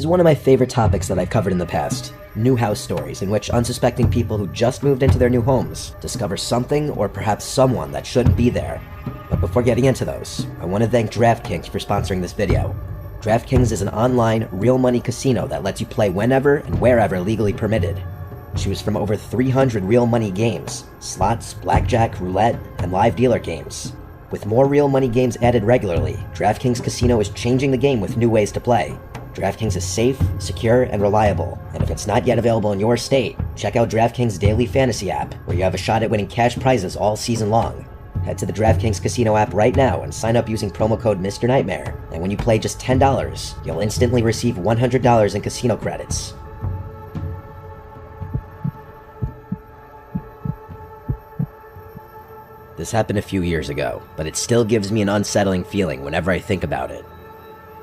is one of my favorite topics that I've covered in the past. New house stories, in which unsuspecting people who just moved into their new homes discover something or perhaps someone that shouldn't be there. But before getting into those, I want to thank DraftKings for sponsoring this video. DraftKings is an online, real money casino that lets you play whenever and wherever legally permitted. Choose from over 300 real money games, slots, blackjack, roulette, and live dealer games. With more real money games added regularly, DraftKings Casino is changing the game with new ways to play. DraftKings is safe, secure, and reliable, and if it's not yet available in your state, check out DraftKings Daily Fantasy app, where you have a shot at winning cash prizes all season long. Head to the DraftKings Casino app right now and sign up using promo code Mr. Nightmare, and when you play just $10, you'll instantly receive $100 in casino credits. This happened a few years ago, but it still gives me an unsettling feeling whenever I think about it.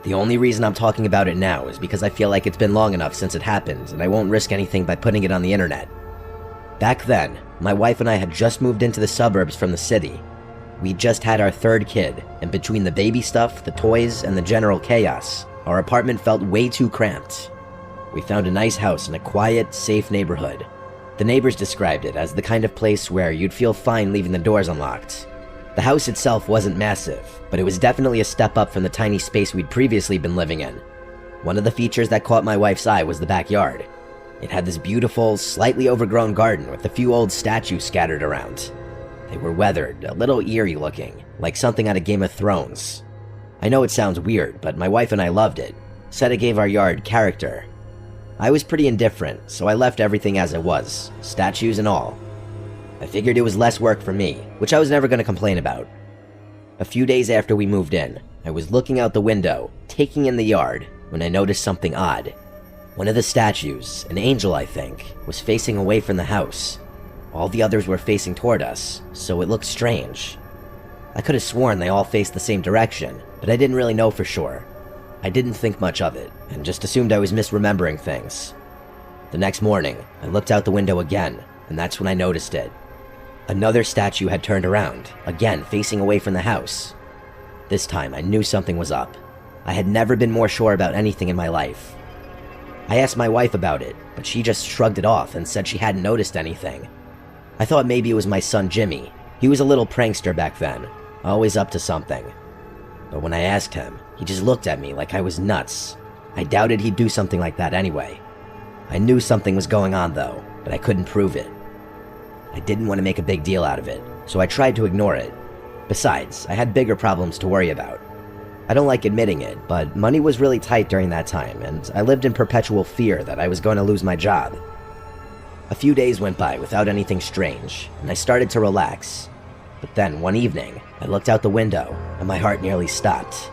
The only reason I'm talking about it now is because I feel like it's been long enough since it happened, and I won't risk anything by putting it on the internet. Back then, my wife and I had just moved into the suburbs from the city. We'd just had our third kid, and between the baby stuff, the toys, and the general chaos, our apartment felt way too cramped. We found a nice house in a quiet, safe neighborhood. The neighbors described it as the kind of place where you'd feel fine leaving the doors unlocked. The house itself wasn't massive, but it was definitely a step up from the tiny space we'd previously been living in. One of the features that caught my wife's eye was the backyard. It had this beautiful, slightly overgrown garden with a few old statues scattered around. They were weathered, a little eerie looking, like something out of Game of Thrones. I know it sounds weird, but my wife and I loved it, said it gave our yard character. I was pretty indifferent, so I left everything as it was, statues and all. I figured it was less work for me, which I was never going to complain about. A few days after we moved in, I was looking out the window, taking in the yard, when I noticed something odd. One of the statues, an angel I think, was facing away from the house. All the others were facing toward us, so it looked strange. I could have sworn they all faced the same direction, but I didn't really know for sure. I didn't think much of it, and just assumed I was misremembering things. The next morning, I looked out the window again, and that's when I noticed it. Another statue had turned around, again facing away from the house. This time, I knew something was up. I had never been more sure about anything in my life. I asked my wife about it, but she just shrugged it off and said she hadn't noticed anything. I thought maybe it was my son Jimmy. He was a little prankster back then, always up to something. But when I asked him, he just looked at me like I was nuts. I doubted he'd do something like that anyway. I knew something was going on though, but I couldn't prove it. I didn't want to make a big deal out of it, so I tried to ignore it. Besides, I had bigger problems to worry about. I don't like admitting it, but money was really tight during that time, and I lived in perpetual fear that I was going to lose my job. A few days went by without anything strange, and I started to relax. But then, one evening, I looked out the window, and my heart nearly stopped.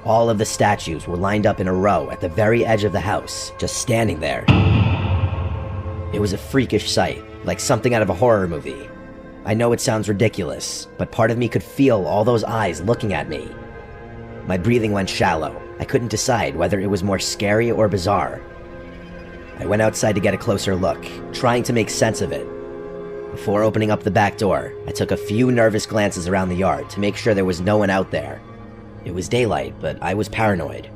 All of the statues were lined up in a row at the very edge of the house, just standing there. It was a freakish sight, like something out of a horror movie. I know it sounds ridiculous, but part of me could feel all those eyes looking at me. My breathing went shallow. I couldn't decide whether it was more scary or bizarre. I went outside to get a closer look, trying to make sense of it. Before opening up the back door, I took a few nervous glances around the yard to make sure there was no one out there. It was daylight, but I was paranoid.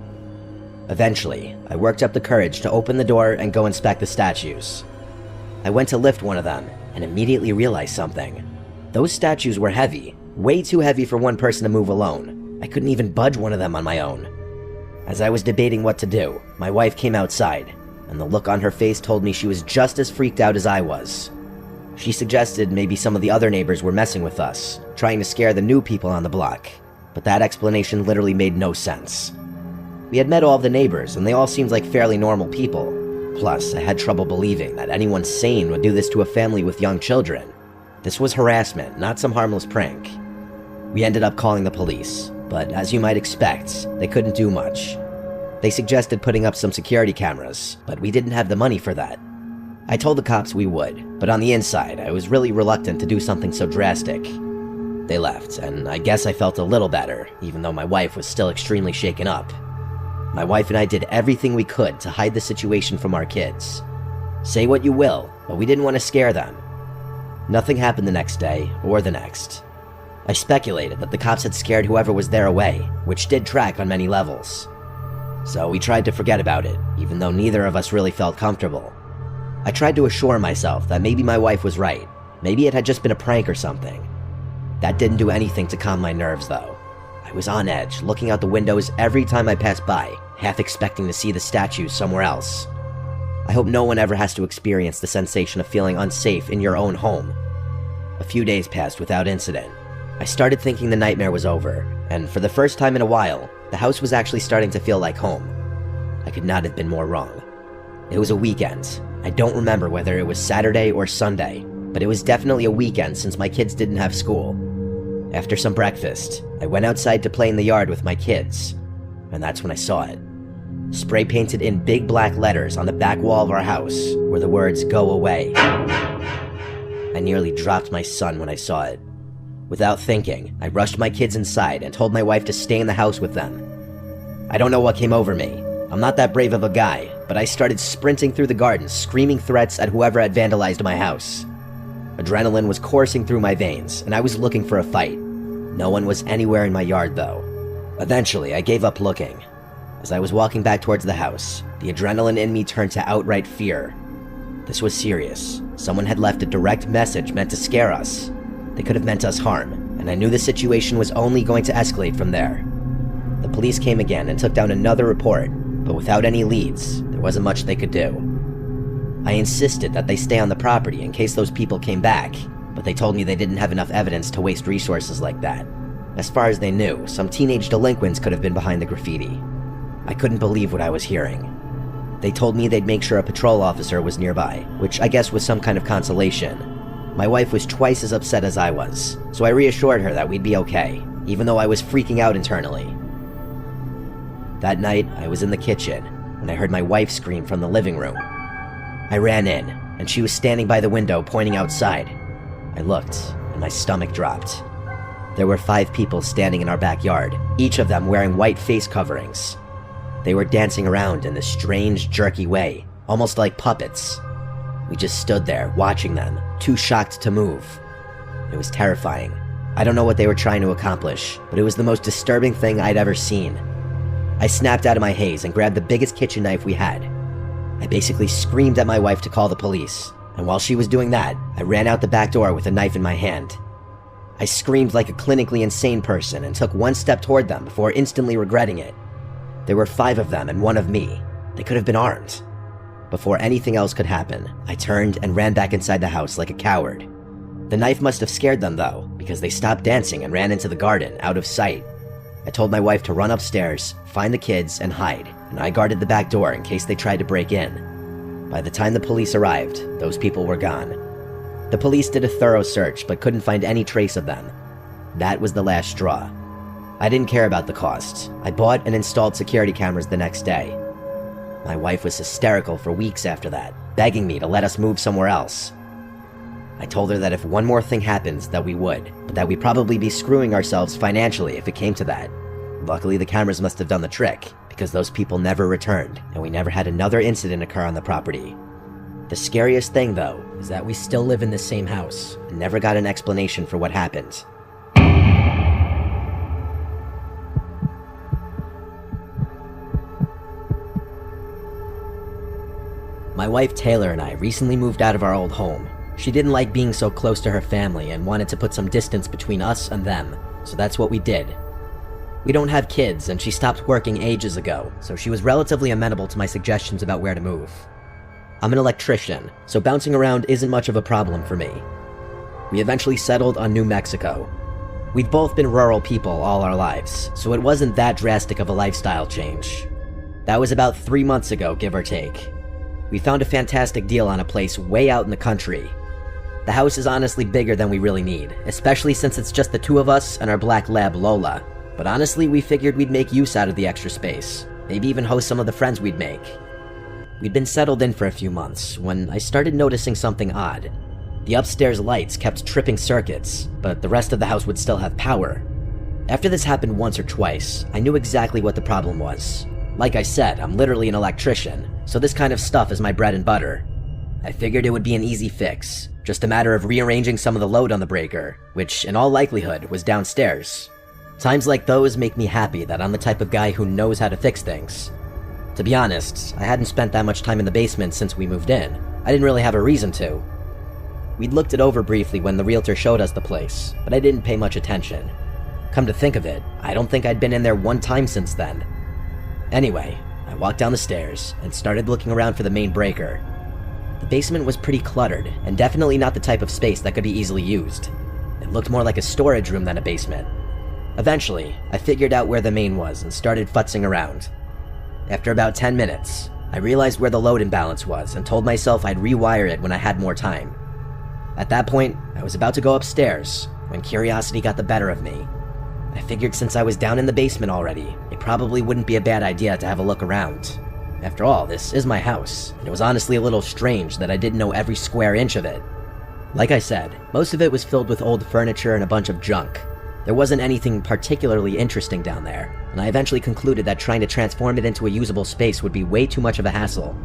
Eventually, I worked up the courage to open the door and go inspect the statues. I went to lift one of them, and immediately realized something. Those statues were heavy, way too heavy for one person to move alone. I couldn't even budge one of them on my own. As I was debating what to do, my wife came outside, and the look on her face told me she was just as freaked out as I was. She suggested maybe some of the other neighbors were messing with us, trying to scare the new people on the block, but that explanation literally made no sense. We had met all of the neighbors, and they all seemed like fairly normal people. Plus, I had trouble believing that anyone sane would do this to a family with young children. This was harassment, not some harmless prank. We ended up calling the police, but as you might expect, they couldn't do much. They suggested putting up some security cameras, but we didn't have the money for that. I told the cops we would, but on the inside, I was really reluctant to do something so drastic. They left, and I guess I felt a little better, even though my wife was still extremely shaken up. My wife and I did everything we could to hide the situation from our kids. Say what you will, but we didn't want to scare them. Nothing happened the next day, or the next. I speculated that the cops had scared whoever was there away, which did track on many levels. So we tried to forget about it, even though neither of us really felt comfortable. I tried to assure myself that maybe my wife was right. Maybe it had just been a prank or something. That didn't do anything to calm my nerves, though. I was on edge, looking out the windows every time I passed by, half expecting to see the statues somewhere else. I hope no one ever has to experience the sensation of feeling unsafe in your own home. A few days passed without incident. I started thinking the nightmare was over, and for the first time in a while, the house was actually starting to feel like home. I could not have been more wrong. It was a weekend. I don't remember whether it was Saturday or Sunday, but it was definitely a weekend since my kids didn't have school. After some breakfast, I went outside to play in the yard with my kids, and that's when I saw it. Spray painted in big black letters on the back wall of our house were the words, "Go away." I nearly dropped my son when I saw it. Without thinking, I rushed my kids inside and told my wife to stay in the house with them. I don't know what came over me. I'm not that brave of a guy, but I started sprinting through the garden, screaming threats at whoever had vandalized my house. Adrenaline was coursing through my veins, and I was looking for a fight. No one was anywhere in my yard, though. Eventually, I gave up looking. As I was walking back towards the house, the adrenaline in me turned to outright fear. This was serious. Someone had left a direct message meant to scare us. They could have meant us harm, and I knew the situation was only going to escalate from there. The police came again and took down another report, but without any leads, there wasn't much they could do. I insisted that they stay on the property in case those people came back, but they told me they didn't have enough evidence to waste resources like that. As far as they knew, some teenage delinquents could have been behind the graffiti. I couldn't believe what I was hearing. They told me they'd make sure a patrol officer was nearby, which I guess was some kind of consolation. My wife was twice as upset as I was, so I reassured her that we'd be okay, even though I was freaking out internally. That night, I was in the kitchen when I heard my wife scream from the living room. I ran in, and she was standing by the window pointing outside. I looked, and my stomach dropped. There were 5 people standing in our backyard, each of them wearing white face coverings. They were dancing around in this strange, jerky way, almost like puppets. We just stood there, watching them, too shocked to move. It was terrifying. I don't know what they were trying to accomplish, but it was the most disturbing thing I'd ever seen. I snapped out of my haze and grabbed the biggest kitchen knife we had. I basically screamed at my wife to call the police, and while she was doing that, I ran out the back door with a knife in my hand. I screamed like a clinically insane person and took one step toward them before instantly regretting it. There were 5 of them and 1 of me. They could have been armed. Before anything else could happen, I turned and ran back inside the house like a coward. The knife must have scared them though, because they stopped dancing and ran into the garden, out of sight. I told my wife to run upstairs, find the kids, and hide, and I guarded the back door in case they tried to break in. By the time the police arrived, those people were gone. The police did a thorough search, but couldn't find any trace of them. That was the last straw. I didn't care about the cost. I bought and installed security cameras the next day. My wife was hysterical for weeks after that, begging me to let us move somewhere else. I told her that if one more thing happens, that we would, but that we'd probably be screwing ourselves financially if it came to that. Luckily, the cameras must have done the trick, because those people never returned, and we never had another incident occur on the property. The scariest thing, though, is that we still live in the same house, and never got an explanation for what happened. My wife Taylor and I recently moved out of our old home. She didn't like being so close to her family and wanted to put some distance between us and them, so that's what we did. We don't have kids, and she stopped working ages ago, so she was relatively amenable to my suggestions about where to move. I'm an electrician, so bouncing around isn't much of a problem for me. We eventually settled on New Mexico. We've both been rural people all our lives, so it wasn't that drastic of a lifestyle change. That was about 3 months ago, give or take. We found a fantastic deal on a place way out in the country. The house is honestly bigger than we really need, especially since it's just the 2 of us and our black lab Lola. But honestly, we figured we'd make use out of the extra space, maybe even host some of the friends we'd make. We'd been settled in for a few months when I started noticing something odd. The upstairs lights kept tripping circuits, but the rest of the house would still have power. After this happened once or twice, I knew exactly what the problem was. Like I said, I'm literally an electrician, so this kind of stuff is my bread and butter. I figured it would be an easy fix, just a matter of rearranging some of the load on the breaker, which in all likelihood was downstairs. Times like those make me happy that I'm the type of guy who knows how to fix things. To be honest, I hadn't spent that much time in the basement since we moved in. I didn't really have a reason to. We'd looked it over briefly when the realtor showed us the place, but I didn't pay much attention. Come to think of it, I don't think I'd been in there one time since then. Anyway, I walked down the stairs and started looking around for the main breaker. The basement was pretty cluttered, and definitely not the type of space that could be easily used. It looked more like a storage room than a basement. Eventually, I figured out where the main was and started futzing around. After about 10 minutes, I realized where the load imbalance was and told myself I'd rewire it when I had more time. At that point, I was about to go upstairs when curiosity got the better of me. I figured since I was down in the basement already, it probably wouldn't be a bad idea to have a look around. After all, this is my house, and it was honestly a little strange that I didn't know every square inch of it. Like I said, most of it was filled with old furniture and a bunch of junk. There wasn't anything particularly interesting down there, and I eventually concluded that trying to transform it into a usable space would be way too much of a hassle.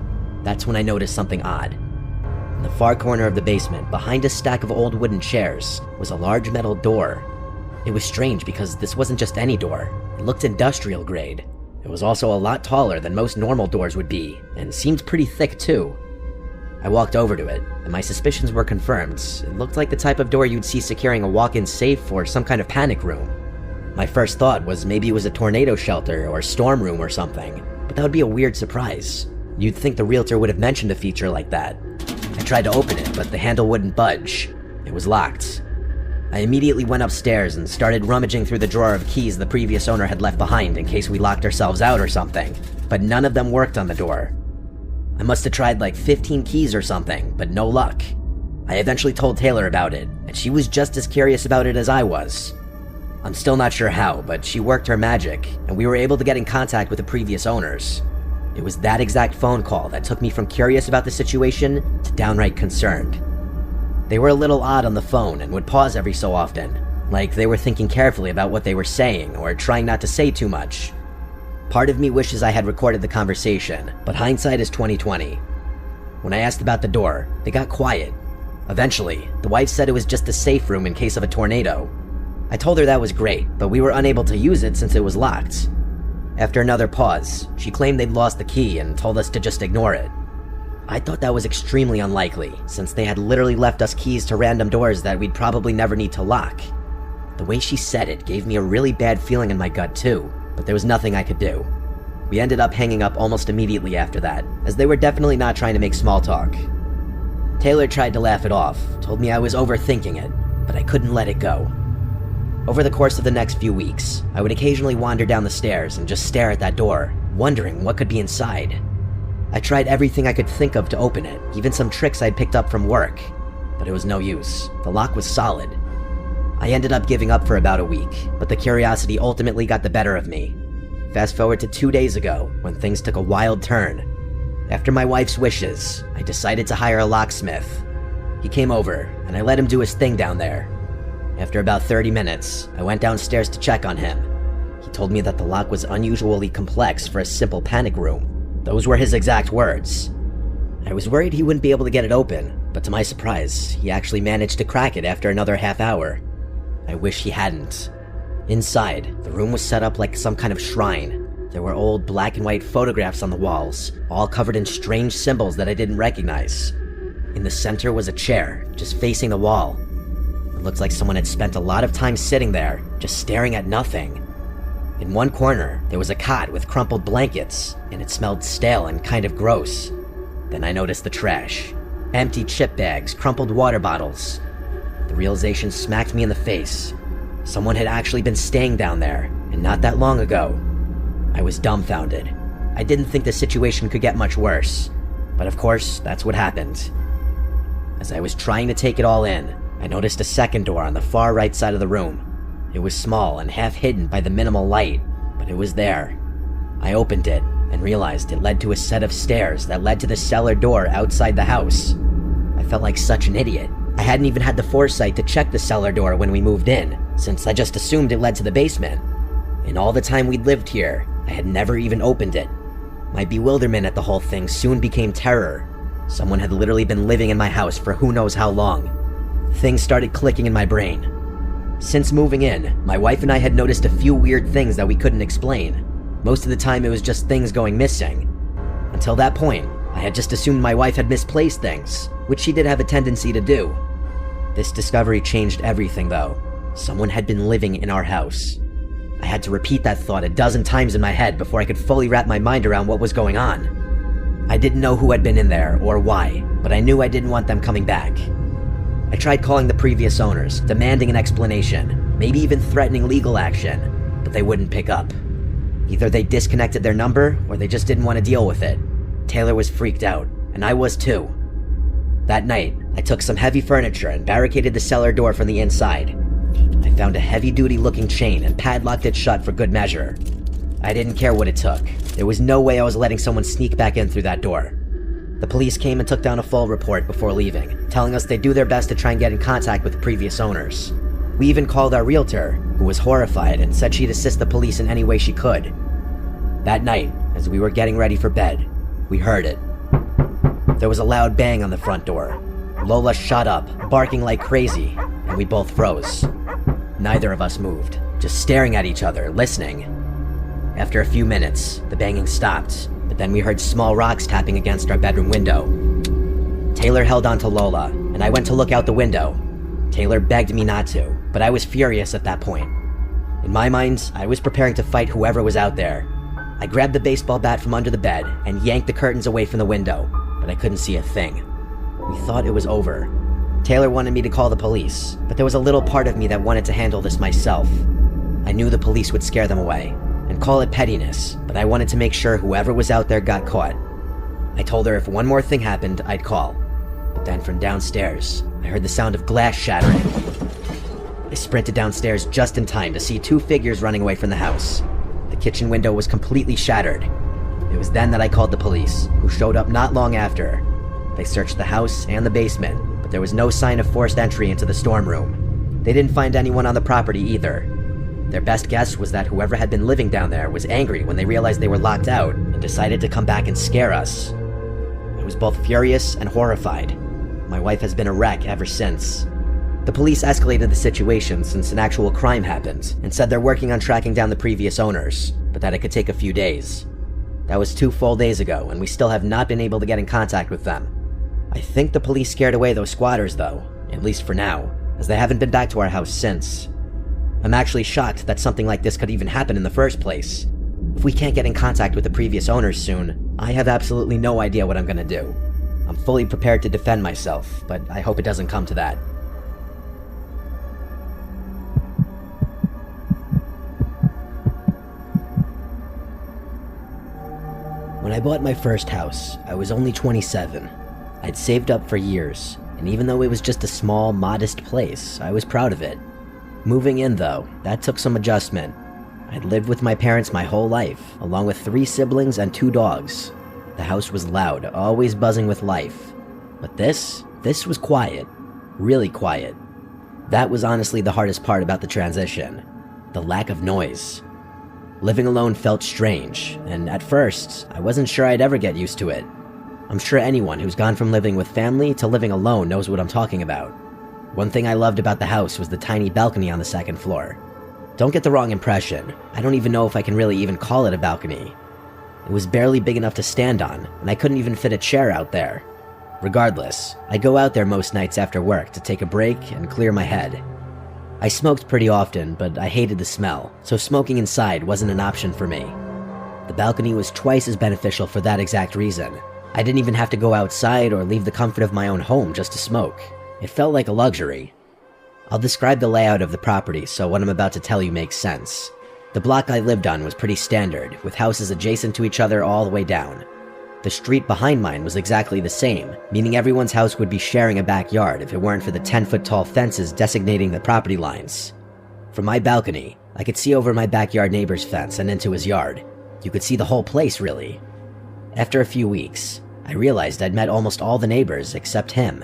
That's when I noticed something odd. In the far corner of the basement, behind a stack of old wooden chairs, was a large metal door. It was strange because this wasn't just any door. It looked industrial grade. It was also a lot taller than most normal doors would be, and seemed pretty thick too. I walked over to it, and my suspicions were confirmed. It looked like the type of door you'd see securing a walk-in safe or some kind of panic room. My first thought was maybe it was a tornado shelter or storm room or something, but that would be a weird surprise. You'd think the realtor would have mentioned a feature like that. I tried to open it, but the handle wouldn't budge. It was locked. I immediately went upstairs and started rummaging through the drawer of keys the previous owner had left behind in case we locked ourselves out or something, but none of them worked on the door. I must have tried like 15 keys or something, but no luck. I eventually told Taylor about it, and she was just as curious about it as I was. I'm still not sure how, but she worked her magic, and we were able to get in contact with the previous owners. It was that exact phone call that took me from curious about the situation to downright concerned. They were a little odd on the phone and would pause every so often, like they were thinking carefully about what they were saying or trying not to say too much. Part of me wishes I had recorded the conversation, but hindsight is 20/20. When I asked about the door, they got quiet. Eventually, the wife said it was just a safe room in case of a tornado. I told her that was great, but we were unable to use it since it was locked. After another pause, she claimed they'd lost the key and told us to just ignore it. I thought that was extremely unlikely, since they had literally left us keys to random doors that we'd probably never need to lock. The way she said it gave me a really bad feeling in my gut too, but there was nothing I could do. We ended up hanging up almost immediately after that, as they were definitely not trying to make small talk. Taylor tried to laugh it off, told me I was overthinking it, but I couldn't let it go. Over the course of the next few weeks, I would occasionally wander down the stairs and just stare at that door, wondering what could be inside. I tried everything I could think of to open it, even some tricks I'd picked up from work, but it was no use. The lock was solid. I ended up giving up for about a week, but the curiosity ultimately got the better of me. Fast forward to 2 days ago, when things took a wild turn. After my wife's wishes, I decided to hire a locksmith. He came over, and I let him do his thing down there. After about 30 minutes, I went downstairs to check on him. He told me that the lock was unusually complex for a simple panic room. Those were his exact words. I was worried he wouldn't be able to get it open, but to my surprise, he actually managed to crack it after another half hour. I wish he hadn't. Inside, the room was set up like some kind of shrine. There were old black and white photographs on the walls, all covered in strange symbols that I didn't recognize. In the center was a chair, just facing the wall. It looked like someone had spent a lot of time sitting there, just staring at nothing. In one corner, there was a cot with crumpled blankets, and it smelled stale and kind of gross. Then I noticed the trash. Empty chip bags, crumpled water bottles. The realization smacked me in the face. Someone had actually been staying down there, and not that long ago. I was dumbfounded. I didn't think the situation could get much worse. But of course, that's what happened. As I was trying to take it all in, I noticed a second door on the far right side of the room. It was small and half hidden by the minimal light, but it was there. I opened it and realized it led to a set of stairs that led to the cellar door outside the house. I felt like such an idiot. I hadn't even had the foresight to check the cellar door when we moved in, since I just assumed it led to the basement. In all the time we'd lived here, I had never even opened it. My bewilderment at the whole thing soon became terror. Someone had literally been living in my house for who knows how long. Things started clicking in my brain. Since moving in, my wife and I had noticed a few weird things that we couldn't explain. Most of the time it was just things going missing, Until that point, I had just assumed my wife had misplaced things, which she did have a tendency to do. This discovery changed everything, though. Someone had been living in our house. I had to repeat that thought a dozen times in my head before I could fully wrap my mind around what was going on. I didn't know who had been in there or why, but I knew I didn't want them coming back. I tried calling the previous owners, demanding an explanation, maybe even threatening legal action, but they wouldn't pick up. Either they disconnected their number, or they just didn't want to deal with it. Taylor was freaked out, and I was too. That night, I took some heavy furniture and barricaded the cellar door from the inside. I found a heavy-duty looking chain and padlocked it shut for good measure. I didn't care what it took. There was no way I was letting someone sneak back in through that door. The police came and took down a full report before leaving, telling us they'd do their best to try and get in contact with the previous owners. We even called our realtor, who was horrified and said she'd assist the police in any way she could. That night, as we were getting ready for bed, we heard it. There was a loud bang on the front door. Lola shot up, barking like crazy, and we both froze. Neither of us moved, just staring at each other, listening. After a few minutes, the banging stopped, but then we heard small rocks tapping against our bedroom window. Taylor held onto Lola, and I went to look out the window. Taylor begged me not to, but I was furious at that point. In my mind, I was preparing to fight whoever was out there. I grabbed the baseball bat from under the bed and yanked the curtains away from the window, but I couldn't see a thing. We thought it was over. Taylor wanted me to call the police, but there was a little part of me that wanted to handle this myself. I knew the police would scare them away, and call it pettiness, but I wanted to make sure whoever was out there got caught. I told her if one more thing happened, I'd call. But then from downstairs, I heard the sound of glass shattering. I sprinted downstairs just in time to see two figures running away from the house. The kitchen window was completely shattered. It was then that I called the police, who showed up not long after. They searched the house and the basement, but there was no sign of forced entry into the storm room. They didn't find anyone on the property either. Their best guess was that whoever had been living down there was angry when they realized they were locked out and decided to come back and scare us. I was both furious and horrified. My wife has been a wreck ever since. The police escalated the situation since an actual crime happened and said they're working on tracking down the previous owners, but that it could take a few days. That was 2 full days ago, and we still have not been able to get in contact with them. I think the police scared away those squatters though, at least for now, as they haven't been back to our house since. I'm actually shocked that something like this could even happen in the first place. If we can't get in contact with the previous owners soon, I have absolutely no idea what I'm gonna do. I'm fully prepared to defend myself, but I hope it doesn't come to that. When I bought my first house, I was only 27. I'd saved up for years, and even though it was just a small, modest place, I was proud of it. Moving in, though, that took some adjustment. I'd lived with my parents my whole life, along with 3 siblings and 2 dogs. The house was loud, always buzzing with life. But this was quiet. Really quiet. That was honestly the hardest part about the transition. The lack of noise. Living alone felt strange, and at first, I wasn't sure I'd ever get used to it. I'm sure anyone who's gone from living with family to living alone knows what I'm talking about. One thing I loved about the house was the tiny balcony on the 2nd floor. Don't get the wrong impression, I don't even know if I can really even call it a balcony. It was barely big enough to stand on, and I couldn't even fit a chair out there. Regardless, I go out there most nights after work to take a break and clear my head. I smoked pretty often, but I hated the smell, so smoking inside wasn't an option for me. The balcony was twice as beneficial for that exact reason. I didn't even have to go outside or leave the comfort of my own home just to smoke. It felt like a luxury. I'll describe the layout of the property so what I'm about to tell you makes sense. The block I lived on was pretty standard, with houses adjacent to each other all the way down. The street behind mine was exactly the same, meaning everyone's house would be sharing a backyard if it weren't for the 10-foot-tall fences designating the property lines. From my balcony, I could see over my backyard neighbor's fence and into his yard. You could see the whole place, really. After a few weeks, I realized I'd met almost all the neighbors except him.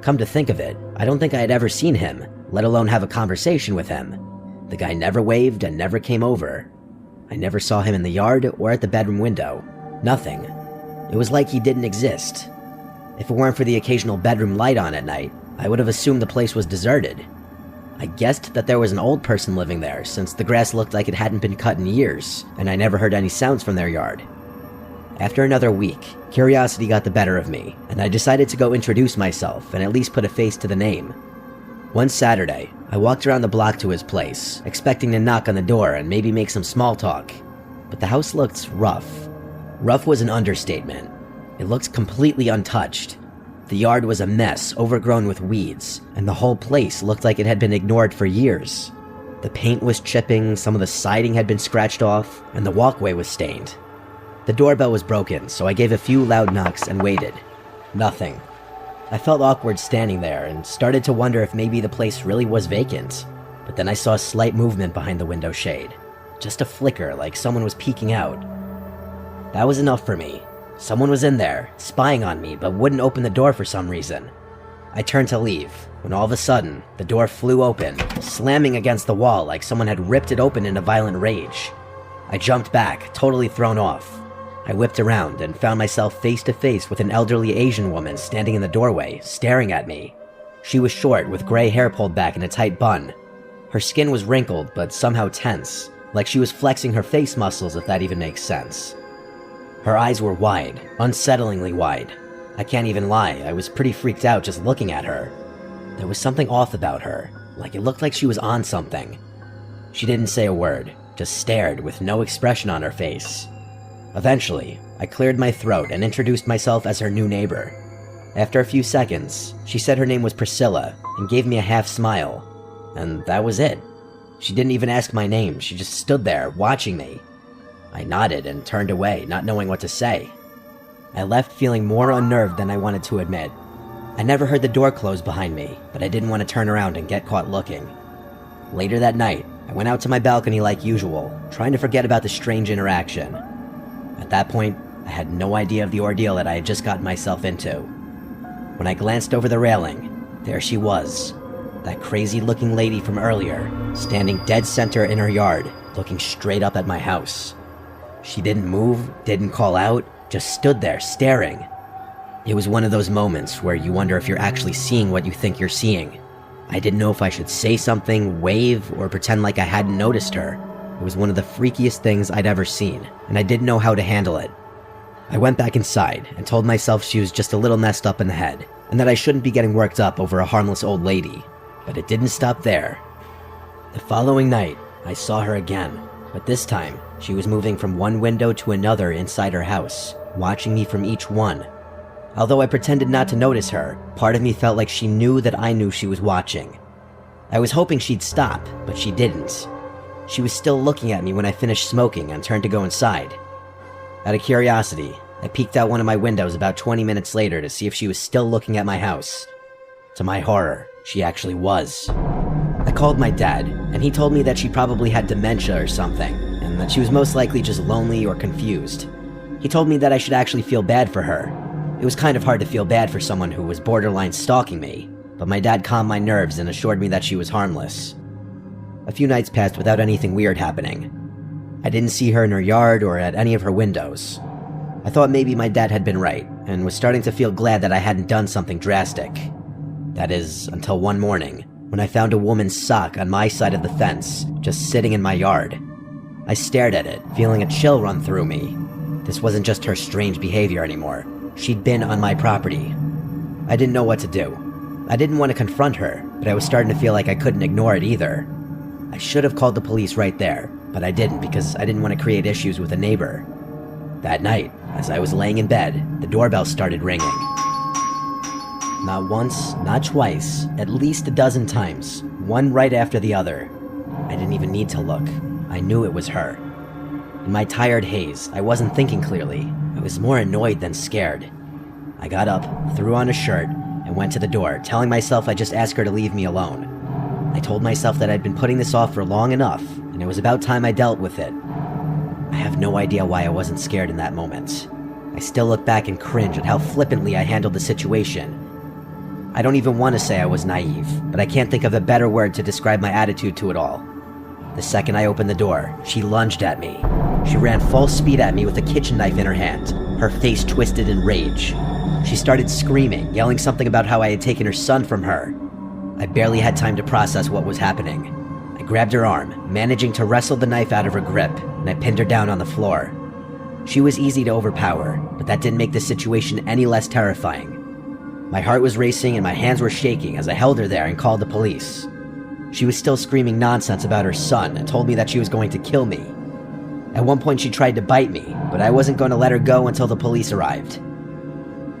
Come to think of it, I don't think I had ever seen him, let alone have a conversation with him. The guy never waved and never came over. I never saw him in the yard or at the bedroom window. Nothing. It was like he didn't exist. If it weren't for the occasional bedroom light on at night, I would have assumed the place was deserted. I guessed that there was an old person living there since the grass looked like it hadn't been cut in years, and I never heard any sounds from their yard. After another week, curiosity got the better of me, and I decided to go introduce myself and at least put a face to the name. One Saturday, I walked around the block to his place, expecting to knock on the door and maybe make some small talk. But the house looked rough. Rough was an understatement. It looked completely untouched. The yard was a mess, overgrown with weeds, and the whole place looked like it had been ignored for years. The paint was chipping, some of the siding had been scratched off, and the walkway was stained. The doorbell was broken, so I gave a few loud knocks and waited. Nothing. I felt awkward standing there and started to wonder if maybe the place really was vacant. But then I saw a slight movement behind the window shade. Just a flicker, like someone was peeking out. That was enough for me. Someone was in there, spying on me, but wouldn't open the door for some reason. I turned to leave, when all of a sudden, the door flew open, slamming against the wall like someone had ripped it open in a violent rage. I jumped back, totally thrown off. I whipped around and found myself face to face with an elderly Asian woman standing in the doorway, staring at me. She was short, with gray hair pulled back in a tight bun. Her skin was wrinkled, but somehow tense, like she was flexing her face muscles, if that even makes sense. Her eyes were wide, unsettlingly wide. I can't even lie, I was pretty freaked out just looking at her. There was something off about her, like it looked like she was on something. She didn't say a word, just stared with no expression on her face. Eventually, I cleared my throat and introduced myself as her new neighbor. After a few seconds, she said her name was Priscilla and gave me a half smile. And that was it. She didn't even ask my name, she just stood there, watching me. I nodded and turned away, not knowing what to say. I left feeling more unnerved than I wanted to admit. I never heard the door close behind me, but I didn't want to turn around and get caught looking. Later that night, I went out to my balcony like usual, trying to forget about the strange interaction. At that point, I had no idea of the ordeal that I had just gotten myself into. When I glanced over the railing, there she was, that crazy-looking lady from earlier, standing dead center in her yard, looking straight up at my house. She didn't move, didn't call out, just stood there, staring. It was one of those moments where you wonder if you're actually seeing what you think you're seeing. I didn't know if I should say something, wave, or pretend like I hadn't noticed her. It was one of the freakiest things I'd ever seen, and I didn't know how to handle it. I went back inside and told myself she was just a little messed up in the head, and that I shouldn't be getting worked up over a harmless old lady. But it didn't stop there. The following night, I saw her again, but this time, she was moving from one window to another inside her house, watching me from each one. Although I pretended not to notice her, part of me felt like she knew that I knew she was watching. I was hoping she'd stop, but she didn't. She was still looking at me when I finished smoking and turned to go inside. Out of curiosity, I peeked out one of my windows about 20 minutes later to see if she was still looking at my house. To my horror, she actually was. I called my dad, and he told me that she probably had dementia or something, and that she was most likely just lonely or confused. He told me that I should actually feel bad for her. It was kind of hard to feel bad for someone who was borderline stalking me, but my dad calmed my nerves and assured me that she was harmless. A few nights passed without anything weird happening. I didn't see her in her yard or at any of her windows. I thought maybe my dad had been right, and was starting to feel glad that I hadn't done something drastic. That is, until one morning, when I found a woman's sock on my side of the fence, just sitting in my yard. I stared at it, feeling a chill run through me. This wasn't just her strange behavior anymore. She'd been on my property. I didn't know what to do. I didn't want to confront her, but I was starting to feel like I couldn't ignore it either. I should have called the police right there, but I didn't because I didn't want to create issues with a neighbor. That night, as I was laying in bed, the doorbell started ringing. Not once, not twice, at least a dozen times, one right after the other. I didn't even need to look. I knew it was her. In my tired haze, I wasn't thinking clearly. I was more annoyed than scared. I got up, threw on a shirt, and went to the door, telling myself I'd just ask her to leave me alone. I told myself that I'd been putting this off for long enough, and it was about time I dealt with it. I have no idea why I wasn't scared in that moment. I still look back and cringe at how flippantly I handled the situation. I don't even want to say I was naive, but I can't think of a better word to describe my attitude to it all. The second I opened the door, she lunged at me. She ran full speed at me with a kitchen knife in her hand, her face twisted in rage. She started screaming, yelling something about how I had taken her son from her. I barely had time to process what was happening. I grabbed her arm, managing to wrestle the knife out of her grip, and I pinned her down on the floor. She was easy to overpower, but that didn't make the situation any less terrifying. My heart was racing and my hands were shaking as I held her there and called the police. She was still screaming nonsense about her son and told me that she was going to kill me. At one point she tried to bite me, but I wasn't going to let her go until the police arrived.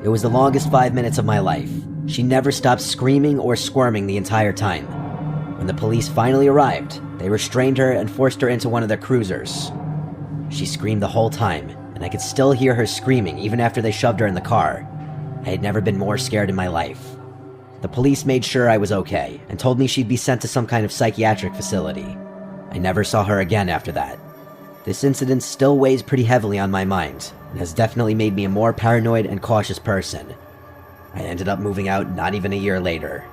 It was the longest 5 minutes of my life. She never stopped screaming or squirming the entire time. When the police finally arrived, they restrained her and forced her into one of their cruisers. She screamed the whole time, and I could still hear her screaming even after they shoved her in the car. I had never been more scared in my life. The police made sure I was okay, and told me she'd be sent to some kind of psychiatric facility. I never saw her again after that. This incident still weighs pretty heavily on my mind, and has definitely made me a more paranoid and cautious person. I ended up moving out not even a year later.